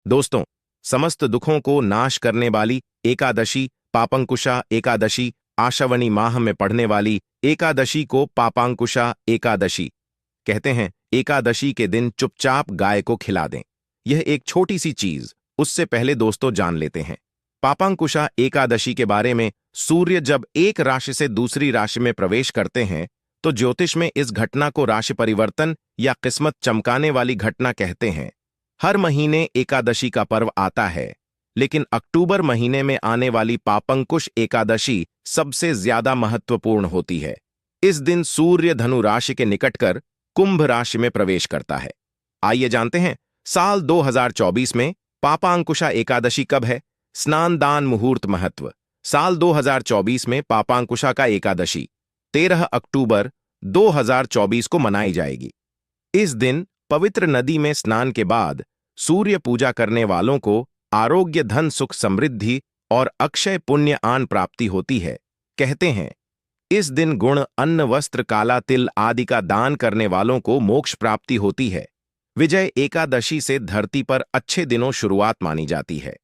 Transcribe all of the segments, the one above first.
दोस्तों, समस्त दुखों को नाश करने वाली एकादशी पापंकुशा एकादशी आश्वनी माह में पढ़ने वाली एकादशी को पापांकुशा एकादशी कहते हैं। एकादशी के दिन चुपचाप गाय को खिला दें। यह एक छोटी सी चीज, उससे पहले दोस्तों जान लेते हैं पापांकुशा एकादशी के बारे में। सूर्य जब एक राशि से दूसरी राशि में प्रवेश करते हैं तो ज्योतिष में इस घटना को राशि परिवर्तन या किस्मत चमकाने वाली घटना कहते हैं। हर महीने एकादशी का पर्व आता है, लेकिन अक्टूबर महीने में आने वाली पापंकुश एकादशी सबसे ज्यादा महत्वपूर्ण होती है। इस दिन सूर्य धनु राशि के निकट कर कुंभ राशि में प्रवेश करता है। आइए जानते हैं साल 2024 में पापांकुशा एकादशी कब है। स्नान दान मुहूर्त महत्व। साल 2024 में पापांकुशा का एकादशी 13 अक्टूबर 2024 को मनाई जाएगी। इस दिन पवित्र नदी में स्नान के बाद सूर्य पूजा करने वालों को आरोग्य, धन, सुख, समृद्धि और अक्षय पुण्य आन प्राप्ति होती है। कहते हैं इस दिन गुण, अन्न, वस्त्र, काला तिल आदि का दान करने वालों को मोक्ष प्राप्ति होती है। विजय एकादशी से धरती पर अच्छे दिनों शुरुआत मानी जाती है।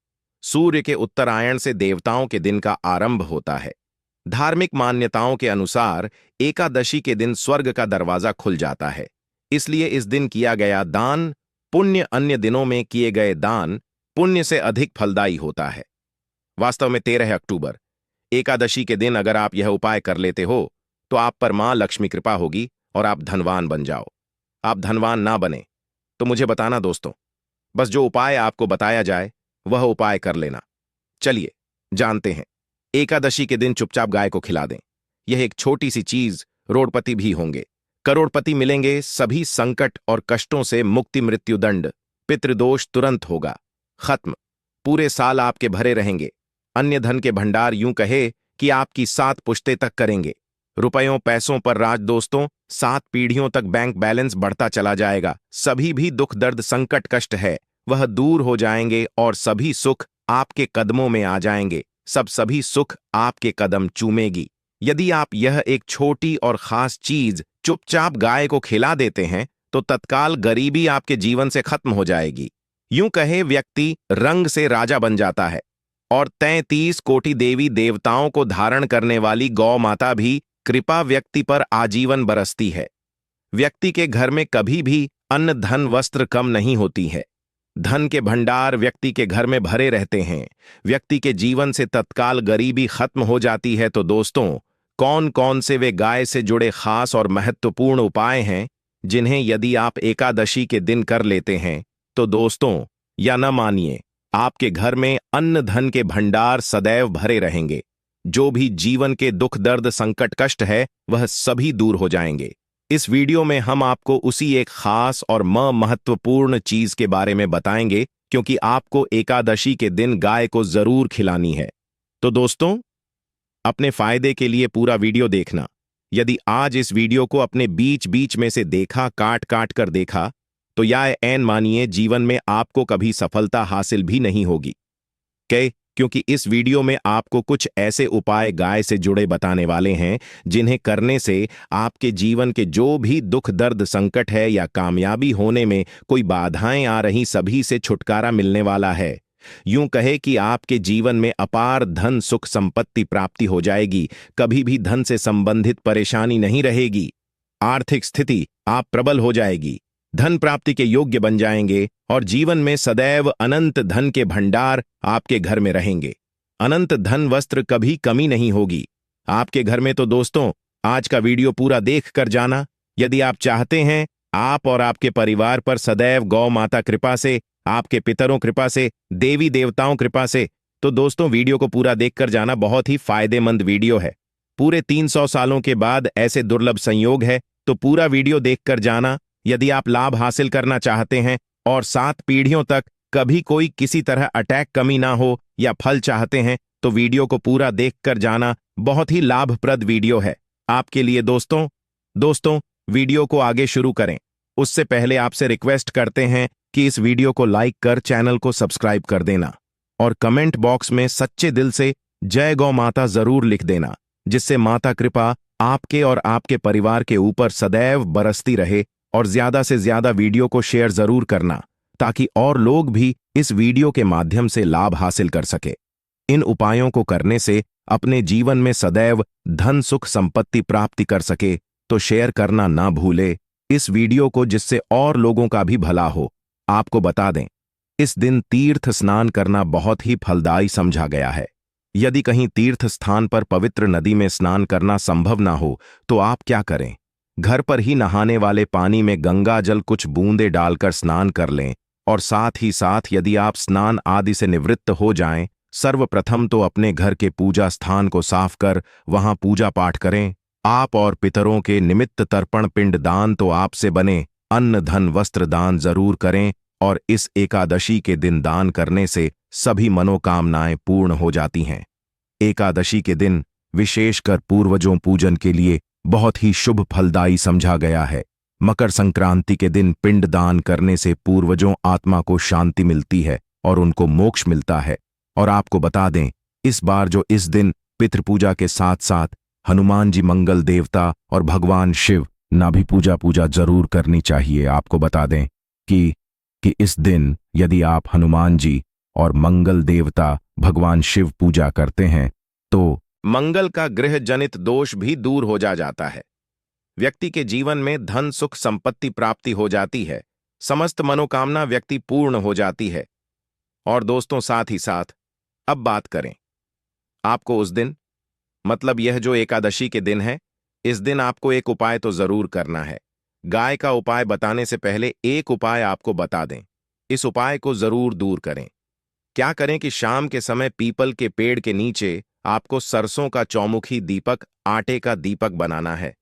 सूर्य के उत्तरायण से देवताओं के दिन का आरंभ होता है। धार्मिक मान्यताओं के अनुसार एकादशी के दिन स्वर्ग का दरवाजा खुल जाता है, इसलिए इस दिन किया गया दान पुण्य अन्य दिनों में किए गए दान पुण्य से अधिक फलदायी होता है। वास्तव में 13 अक्टूबर एकादशी के दिन अगर आप यह उपाय कर लेते हो तो आप पर मां लक्ष्मी कृपा होगी और आप धनवान बन जाओ। आप धनवान ना बने तो मुझे बताना दोस्तों, बस जो उपाय आपको बताया जाए वह उपाय कर लेना। चलिए जानते हैं। एकादशी के दिन चुपचाप गाय को खिला दें। यह एक छोटी सी चीज, रोडपति भी होंगे, करोड़पति मिलेंगे, सभी संकट और कष्टों से मुक्ति, मृत्युदंड, पितृदोष तुरंत होगा खत्म। पूरे साल आपके भरे रहेंगे। अन्य धन के भंडार यूं कहे कि आपकी 7 पुश्ते तक करेंगे। रुपयों पैसों पर राज दोस्तों, 7 पीढ़ियों तक बैंक बैलेंस बढ़ता चला जाएगा। सभी भी दुख, दर्द, संकट, कष्ट है वह दूर हो जाएंगे और सभी सुख आपके कदमों में आ जाएंगे। सभी सुख आपके कदम चूमेगी। यदि आप यह एक छोटी और खास चीज चुपचाप गाय को खिला देते हैं तो तत्काल गरीबी आपके जीवन से खत्म हो जाएगी। यूं कहे व्यक्ति रंग से राजा बन जाता है और 33 कोटि देवी देवताओं को धारण करने वाली गौ माता भी कृपा व्यक्ति पर आजीवन बरसती है। व्यक्ति के घर में कभी भी अन्न, धन, वस्त्र कम नहीं होती है। धन के भंडार व्यक्ति के घर में भरे रहते हैं। व्यक्ति के जीवन से तत्काल गरीबी खत्म हो जाती है। तो दोस्तों, कौन कौन से वे गाय से जुड़े खास और महत्वपूर्ण उपाय हैं जिन्हें यदि आप एकादशी के दिन कर लेते हैं तो दोस्तों, या न मानिए, आपके घर में अन्न धन के भंडार सदैव भरे रहेंगे। जो भी जीवन के दुख, दर्द, संकट, कष्ट है वह सभी दूर हो जाएंगे। इस वीडियो में हम आपको उसी एक खास और महत्वपूर्ण चीज के बारे में बताएंगे, क्योंकि आपको एकादशी के दिन गाय को जरूर खिलानी है। तो दोस्तों, अपने फायदे के लिए पूरा वीडियो देखना। यदि आज इस वीडियो को अपने बीच बीच में से देखा, काट काट कर देखा, तो या ऐन मानिए जीवन में आपको कभी सफलता हासिल भी नहीं होगी। क्योंकि इस वीडियो में आपको कुछ ऐसे उपाय गाय से जुड़े बताने वाले हैं जिन्हें करने से आपके जीवन के जो भी दुख, दर्द, संकट है या कामयाबी होने में कोई बाधाएं आ रही, सभी से छुटकारा मिलने वाला है। यूं कहे कि आपके जीवन में अपार धन, सुख, संपत्ति प्राप्ति हो जाएगी। कभी भी धन से संबंधित परेशानी नहीं रहेगी। आर्थिक स्थिति आप प्रबल हो जाएगी। धन प्राप्ति के योग्य बन जाएंगे और जीवन में सदैव अनंत धन के भंडार आपके घर में रहेंगे। अनंत धन, वस्त्र, कभी कमी नहीं होगी आपके घर में। तो दोस्तों, आज का वीडियो पूरा देख कर जाना। यदि आप चाहते हैं आप और आपके परिवार पर सदैव गौ माता कृपा से, आपके पितरों कृपा से, देवी देवताओं कृपा से, तो दोस्तों वीडियो को पूरा देखकर जाना। बहुत ही फायदेमंद वीडियो है। पूरे 300 सालों के बाद ऐसे दुर्लभ संयोग है, तो पूरा वीडियो देखकर जाना। यदि आप लाभ हासिल करना चाहते हैं और 7 पीढ़ियों तक कभी कोई किसी तरह अटैक, कमी ना हो या फल चाहते हैं, तो वीडियो को पूरा देखकर जाना। बहुत ही लाभप्रद वीडियो है आपके लिए दोस्तों, वीडियो को आगे शुरू करें उससे पहले आपसे रिक्वेस्ट करते हैं कि इस वीडियो को लाइक कर चैनल को सब्सक्राइब कर देना और कमेंट बॉक्स में सच्चे दिल से जय गौ माता जरूर लिख देना, जिससे माता कृपा आपके और आपके परिवार के ऊपर सदैव बरसती रहे। और ज्यादा से ज्यादा वीडियो को शेयर जरूर करना। ताकि और लोग भी इस वीडियो के माध्यम से लाभ हासिल कर सके। इन उपायों को करने से अपने जीवन में सदैव धन सुख संपत्ति प्राप्ति कर सके तो शेयर करना ना भूले इस वीडियो को, जिससे और लोगों का भी भला हो। आपको बता दें, इस दिन तीर्थ स्नान करना बहुत ही फलदायी समझा गया है। यदि कहीं तीर्थ स्थान पर पवित्र नदी में स्नान करना संभव ना हो तो आप क्या करें, घर पर ही नहाने वाले पानी में गंगा जल कुछ बूंदे डालकर स्नान कर लें। और साथ ही साथ यदि आप स्नान आदि से निवृत्त हो जाएं, सर्वप्रथम तो अपने घर के पूजा स्थान को साफ कर वहां पूजा पाठ करें। आप और पितरों के निमित्त तर्पण पिंड दान तो आपसे बने अन्न धन वस्त्र दान जरूर करें। और इस एकादशी के दिन दान करने से सभी मनोकामनाएं पूर्ण हो जाती हैं। एकादशी के दिन विशेषकर पूर्वजों पूजन के लिए बहुत ही शुभ फलदायी समझा गया है। मकर संक्रांति के दिन पिंड दान करने से पूर्वजों आत्मा को शांति मिलती है और उनको मोक्ष मिलता है। और आपको बता दें, इस बार जो इस दिन पितृपूजा के साथ साथ हनुमान जी मंगल देवता और भगवान शिव ना भी पूजा जरूर करनी चाहिए। आपको बता दें कि इस दिन यदि आप हनुमान जी और मंगल देवता भगवान शिव पूजा करते हैं तो मंगल का ग्रह जनित दोष भी दूर हो जाता है। व्यक्ति के जीवन में धन सुख संपत्ति प्राप्ति हो जाती है, समस्त मनोकामना व्यक्ति पूर्ण हो जाती है। और दोस्तों, साथ ही साथ अब बात करें, आपको उस दिन मतलब यह जो एकादशी के दिन है, इस दिन आपको एक उपाय तो जरूर करना है। गाय का उपाय बताने से पहले एक उपाय आपको बता दें, इस उपाय को जरूर दूर करें। क्या करें कि शाम के समय पीपल के पेड़ के नीचे आपको सरसों का चौमुखी दीपक, आटे का दीपक बनाना है।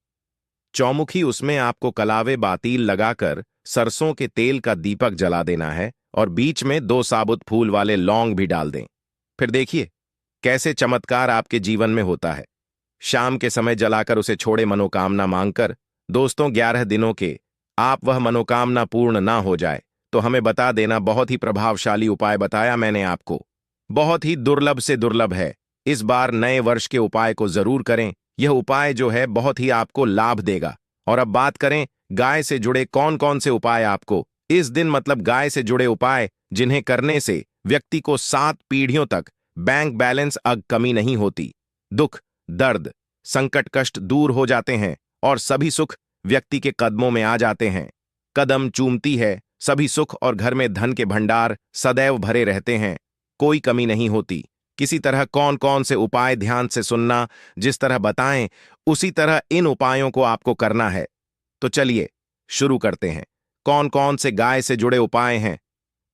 चौमुखी, उसमें आपको कलावे बातील लगाकर सरसों के तेल का दीपक जला देना है और बीच में 2 साबुत फूल वाले लौंग भी डाल दें। फिर देखिए कैसे चमत्कार आपके जीवन में होता है। शाम के समय जलाकर उसे छोड़े मनोकामना मांगकर दोस्तों 11 दिनों के आप वह मनोकामना पूर्ण ना हो जाए तो हमें बता देना। बहुत ही प्रभावशाली उपाय बताया मैंने आपको, बहुत ही दुर्लभ से दुर्लभ है। इस बार नए वर्ष के उपाय को जरूर करें। यह उपाय जो है बहुत ही आपको लाभ देगा। और अब बात करें गाय से जुड़े कौन कौन से उपाय आपको इस दिन मतलब गाय से जुड़े उपाय जिन्हें करने से व्यक्ति को 7 पीढ़ियों तक बैंक बैलेंस कमी नहीं होती, दुख दर्द संकट कष्ट दूर हो जाते हैं और सभी सुख व्यक्ति के कदमों में आ जाते हैं। कदम चूमती है सभी सुख और घर में धन के भंडार सदैव भरे रहते हैं, कोई कमी नहीं होती। किसी तरह कौन कौन से उपाय ध्यान से सुनना, जिस तरह बताएं उसी तरह इन उपायों को आपको करना है। तो चलिए शुरू करते हैं। कौन कौन से गाय से जुड़े उपाय हैं?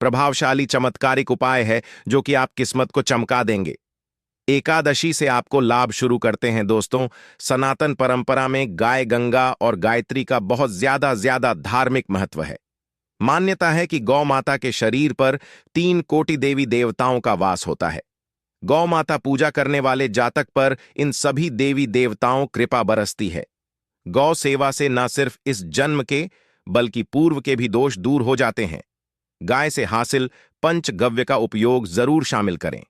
प्रभावशाली चमत्कारिक उपाय है जो कि आप किस्मत को चमका देंगे। एकादशी से आपको लाभ शुरू करते हैं दोस्तों। सनातन परंपरा में गाय गंगा और गायत्री का बहुत ज्यादा धार्मिक महत्व है। मान्यता है कि गौ माता के शरीर पर 3 कोटि देवी देवताओं का वास होता है। गौ माता पूजा करने वाले जातक पर इन सभी देवी देवताओं कृपा बरसती है। गौ सेवा से न सिर्फ इस जन्म के बल्कि पूर्व के भी दोष दूर हो जाते हैं। गाय से हासिल पंचगव्य का उपयोग जरूर शामिल करें,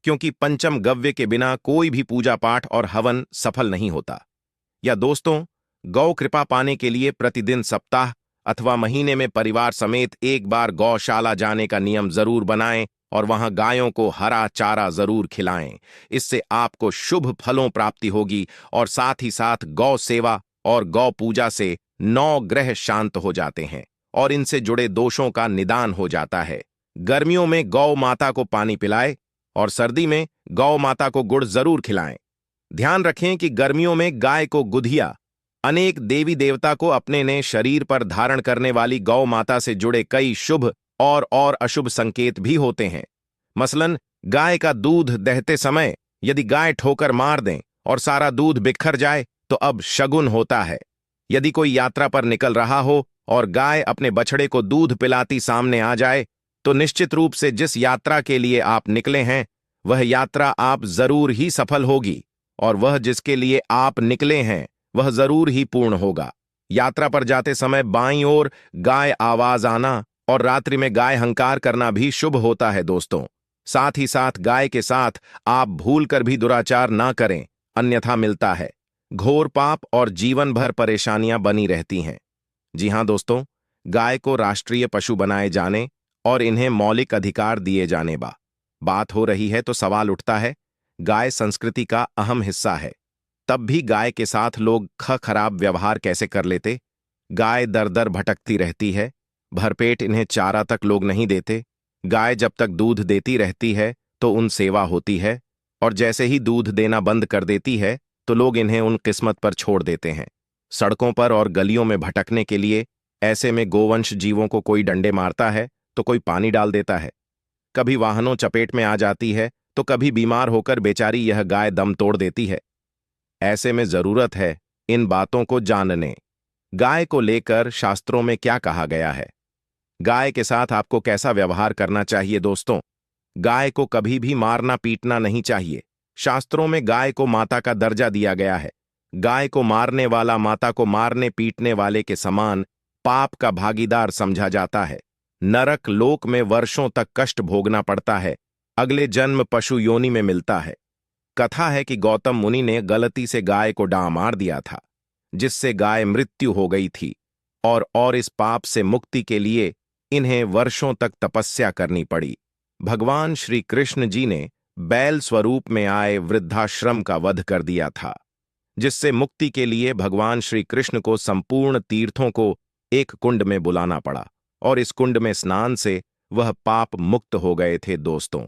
क्योंकि पंचम गव्य के बिना कोई भी पूजा पाठ और हवन सफल नहीं होता। या दोस्तों, गौ कृपा पाने के लिए प्रतिदिन सप्ताह अथवा महीने में परिवार समेत एक बार गौशाला जाने का नियम जरूर बनाएं और वहां गायों को हरा चारा जरूर खिलाएं। इससे आपको शुभ फलों प्राप्ति होगी और साथ ही साथ गौ सेवा और गौ पूजा से 9 ग्रह शांत हो जाते हैं और इनसे जुड़े दोषों का निदान हो जाता है। गर्मियों में गौ माता को पानी पिलाएं और सर्दी में गौ माता को गुड़ जरूर खिलाएं। ध्यान रखें कि गर्मियों में गाय को गुधिया, अनेक देवी देवता को अपने नए शरीर पर धारण करने वाली गौ माता से जुड़े कई शुभ और अशुभ संकेत भी होते हैं। मसलन गाय का दूध दहते समय यदि गाय ठोकर मार दें और सारा दूध बिखर जाए तो अब शगुन होता है। यदि कोई यात्रा पर निकल रहा हो और गाय अपने बछड़े को दूध पिलाती सामने आ जाए तो निश्चित रूप से जिस यात्रा के लिए आप निकले हैं वह यात्रा आप जरूर ही सफल होगी और वह जिसके लिए आप निकले हैं वह जरूर ही पूर्ण होगा। यात्रा पर जाते समय बाईं ओर गाय आवाज आना और रात्रि में गाय हंकार करना भी शुभ होता है दोस्तों। साथ ही साथ गाय के साथ आप भूल कर भी दुराचार ना करें, अन्यथा मिलता है घोर पाप और जीवन भर परेशानियां बनी रहती हैं। जी हां दोस्तों, गाय को राष्ट्रीय पशु बनाए जाने और इन्हें मौलिक अधिकार दिए जाने बात हो रही है तो सवाल उठता है, गाय संस्कृति का अहम हिस्सा है, तब भी गाय के साथ लोग खराब व्यवहार कैसे कर लेते। गाय दर दर भटकती रहती है, भरपेट इन्हें चारा तक लोग नहीं देते। गाय जब तक दूध देती रहती है तो उन सेवा होती है, और जैसे ही दूध देना बंद कर देती है तो लोग इन्हें उन किस्मत पर छोड़ देते हैं, सड़कों पर और गलियों में भटकने के लिए। ऐसे में गोवंश जीवों को कोई डंडे मारता है तो कोई पानी डाल देता है, कभी वाहनों चपेट में आ जाती है तो कभी बीमार होकर बेचारी यह गाय दम तोड़ देती है। ऐसे में जरूरत है इन बातों को जानने। गाय को लेकर शास्त्रों में क्या कहा गया है, गाय के साथ आपको कैसा व्यवहार करना चाहिए। दोस्तों, गाय को कभी भी मारना पीटना नहीं चाहिए। शास्त्रों में गाय को माता का दर्जा दिया गया है। गाय को मारने वाला माता को मारने पीटने वाले के समान पाप का भागीदार समझा जाता है। नरक लोक में वर्षों तक कष्ट भोगना पड़ता है, अगले जन्म पशु योनि में मिलता है। कथा है कि गौतम मुनि ने गलती से गाय को डांव मार दिया था, जिससे गाय मृत्यु हो गई थी, और इस पाप से मुक्ति के लिए इन्हें वर्षों तक तपस्या करनी पड़ी। भगवान श्री कृष्ण जी ने बैल स्वरूप में आए वृद्धाश्रम का वध कर दिया था, जिससे मुक्ति के लिए भगवान श्री कृष्ण को संपूर्ण तीर्थों को एक कुंड में बुलाना पड़ा, और इस कुंड में स्नान से वह पाप मुक्त हो गए थे। दोस्तों,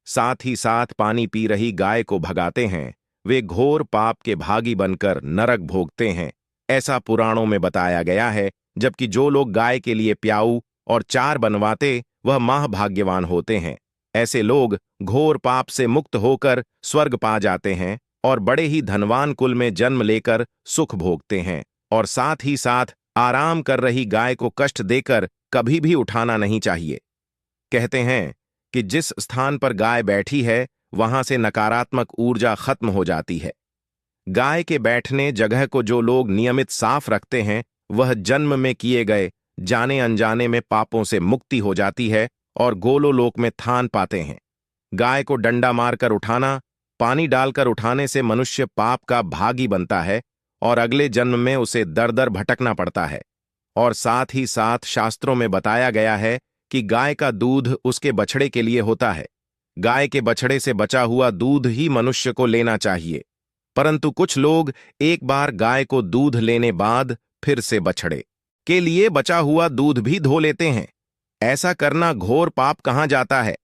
साथ ही साथ पानी पी रही गाय को भगाते हैं, वे घोर पाप के भागी बनकर नरक भोगते हैं, ऐसा पुराणों में बताया गया है। जबकि जो लोग गाय के लिए प्याऊ और चार बनवाते वह महाभाग्यवान होते हैं। ऐसे लोग घोर पाप से मुक्त होकर स्वर्ग पा जाते हैं और बड़े ही धनवान कुल में जन्म लेकर सुख भोगते हैं। और साथ ही साथ आराम कर रही गाय को कष्ट देकर कभी भी उठाना नहीं चाहिए। कहते हैं कि जिस स्थान पर गाय बैठी है वहां से नकारात्मक ऊर्जा खत्म हो जाती है। गाय के बैठने जगह को जो लोग नियमित साफ रखते हैं वह जन्म में किए गए जाने अनजाने में पापों से मुक्ति हो जाती है और गोलोलोक में थान पाते हैं। गाय को डंडा मारकर उठाना, पानी डालकर उठाने से मनुष्य पाप का भागी बनता है और अगले जन्म में उसे दर दर भटकना पड़ता है। और साथ ही साथ शास्त्रों में बताया गया है कि गाय का दूध उसके बछड़े के लिए होता है। गाय के बछड़े से बचा हुआ दूध ही मनुष्य को लेना चाहिए, परंतु कुछ लोग एक बार गाय को दूध लेने बाद फिर से बछड़े के लिए बचा हुआ दूध भी धो लेते हैं। ऐसा करना घोर पाप कहा जाता है।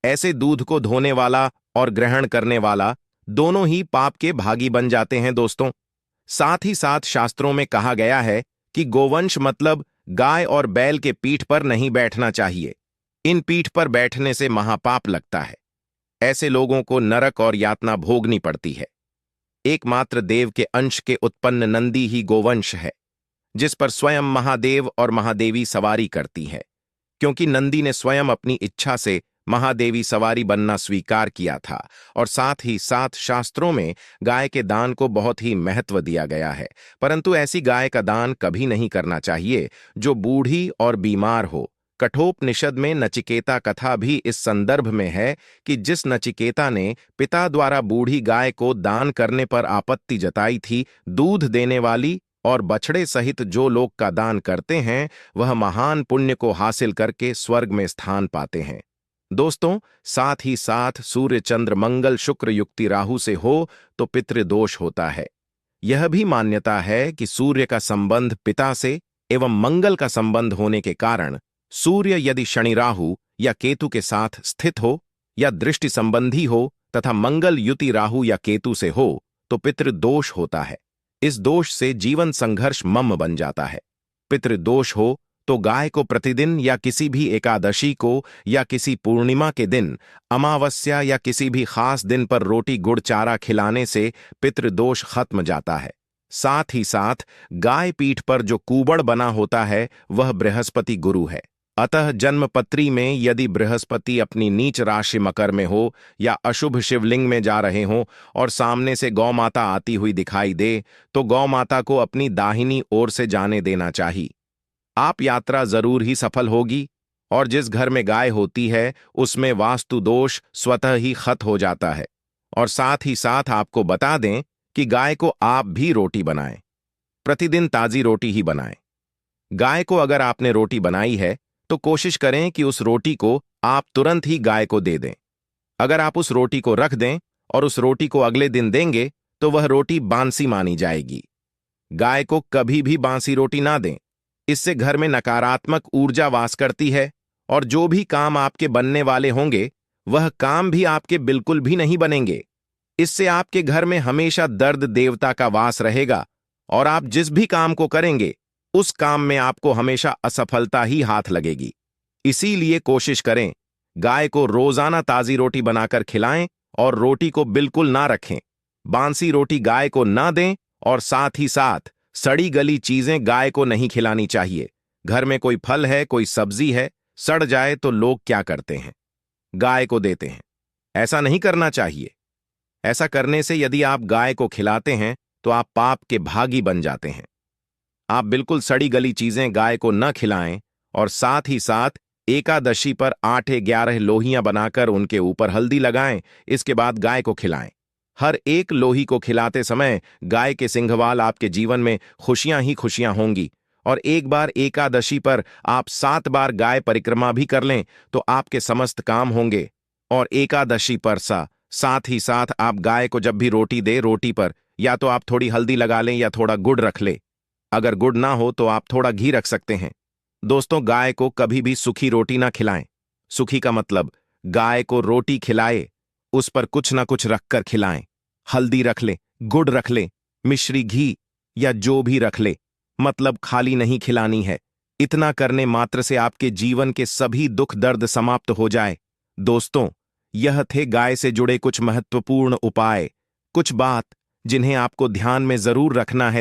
ऐसे दूध को धोने वाला और ग्रहण करने वाला दोनों ही पाप के भागी बन जाते हैं। दोस्तों, साथ ही साथ शास्त्रों में कहा गया है कि गोवंश मतलब गाय और बैल के पीठ पर नहीं बैठना चाहिए। इन पीठ पर बैठने से महापाप लगता है। ऐसे लोगों को नरक और यातना भोगनी पड़ती है। एकमात्र देव के अंश के उत्पन्न नंदी ही गोवंश है, जिस पर स्वयं महादेव और महादेवी सवारी करती है, क्योंकि नंदी ने स्वयं अपनी इच्छा से महादेवी सवारी बनना स्वीकार किया था। और साथ ही साथ शास्त्रों में गाय के दान को बहुत ही महत्व दिया गया है, परंतु ऐसी गाय का दान कभी नहीं करना चाहिए जो बूढ़ी और बीमार हो। कठोपनिषद में नचिकेता कथा भी इस संदर्भ में है कि जिस नचिकेता ने पिता द्वारा बूढ़ी गाय को दान करने पर आपत्ति जताई थी, दूध देने वाली और बछड़े सहित जो लोग का दान करते हैं वह महान पुण्य को हासिल करके स्वर्ग में स्थान पाते हैं। दोस्तों, साथ ही साथ सूर्य चंद्र मंगल शुक्र युक्ति राहु से हो तो पितृदोष होता है। यह भी मान्यता है कि सूर्य का संबंध पिता से एवं मंगल का संबंध होने के कारण सूर्य यदि शनि राहु या केतु के साथ स्थित हो या दृष्टि संबंधी हो तथा मंगल युति राहु या केतु से हो तो पितृदोष होता है। इस दोष से जीवन संघर्ष मम बन जाता है। पितृदोष हो तो गाय को प्रतिदिन या किसी भी एकादशी को या किसी पूर्णिमा के दिन, अमावस्या या किसी भी खास दिन पर रोटी गुड़ चारा खिलाने से पितृदोष खत्म जाता है। साथ ही साथ गाय पीठ पर जो कूबड़ बना होता है वह बृहस्पति गुरु है। अतः जन्मपत्री में यदि बृहस्पति अपनी नीच राशि मकर में हो या अशुभ शिवलिंग में जा रहे हों और सामने से गौ माता आती हुई दिखाई दे तो गौ माता को अपनी दाहिनी ओर से जाने देना चाहिए। आप यात्रा जरूर ही सफल होगी और जिस घर में गाय होती है उसमें वास्तु दोष स्वतः ही खत्म हो जाता है। और साथ ही साथ आपको बता दें कि गाय को आप भी रोटी बनाएं, प्रतिदिन ताजी रोटी ही बनाएं। गाय को अगर आपने रोटी बनाई है तो कोशिश करें कि उस रोटी को आप तुरंत ही गाय को दे दें। अगर आप उस रोटी को रख दें और उस रोटी को अगले दिन देंगे तो वह रोटी बांसी मानी जाएगी। गाय को कभी भी बांसी रोटी ना दें। इससे घर में नकारात्मक ऊर्जा वास करती है और जो भी काम आपके बनने वाले होंगे वह काम भी आपके बिल्कुल भी नहीं बनेंगे। इससे आपके घर में हमेशा दर्द देवता का वास रहेगा और आप जिस भी काम को करेंगे उस काम में आपको हमेशा असफलता ही हाथ लगेगी। इसीलिए कोशिश करें गाय को रोजाना ताजी रोटी बनाकर खिलाएं और रोटी को बिल्कुल ना रखें। बांसी रोटी गाय को ना दें और साथ ही साथ सड़ी गली चीजें गाय को नहीं खिलानी चाहिए। घर में कोई फल है, कोई सब्जी है, सड़ जाए तो लोग क्या करते हैं? गाय को देते हैं। ऐसा नहीं करना चाहिए। ऐसा करने से यदि आप गाय को खिलाते हैं तो आप पाप के भागी बन जाते हैं। आप बिल्कुल सड़ी गली चीजें गाय को न खिलाएं और साथ ही साथ एकादशी पर 8-11 लोहियां बनाकर उनके ऊपर हल्दी लगाएं। इसके बाद गाय को खिलाएं। हर एक लोही को खिलाते समय गाय के सिंघवाल आपके जीवन में खुशियां ही खुशियां होंगी। और एक बार एकादशी पर आप 7 बार गाय परिक्रमा भी कर लें तो आपके समस्त काम होंगे। और एकादशी पर साथ ही साथ आप गाय को जब भी रोटी दे, रोटी पर या तो आप थोड़ी हल्दी लगा लें या थोड़ा गुड़ रख ले। अगर गुड़ ना हो तो आप थोड़ा घी रख सकते हैं। दोस्तों, गाय को कभी भी सूखी रोटी ना खिलाएं। सूखी का मतलब गाय को रोटी खिलाए, उस पर कुछ ना कुछ रखकर खिलाएं। हल्दी रख ले, गुड़ रख ले, मिश्री घी या जो भी रख ले, मतलब खाली नहीं खिलानी है। इतना करने मात्र से आपके जीवन के सभी दुख दर्द समाप्त हो जाए। दोस्तों, यह थे गाय से जुड़े कुछ महत्वपूर्ण उपाय, कुछ बात जिन्हें आपको ध्यान में जरूर रखना है।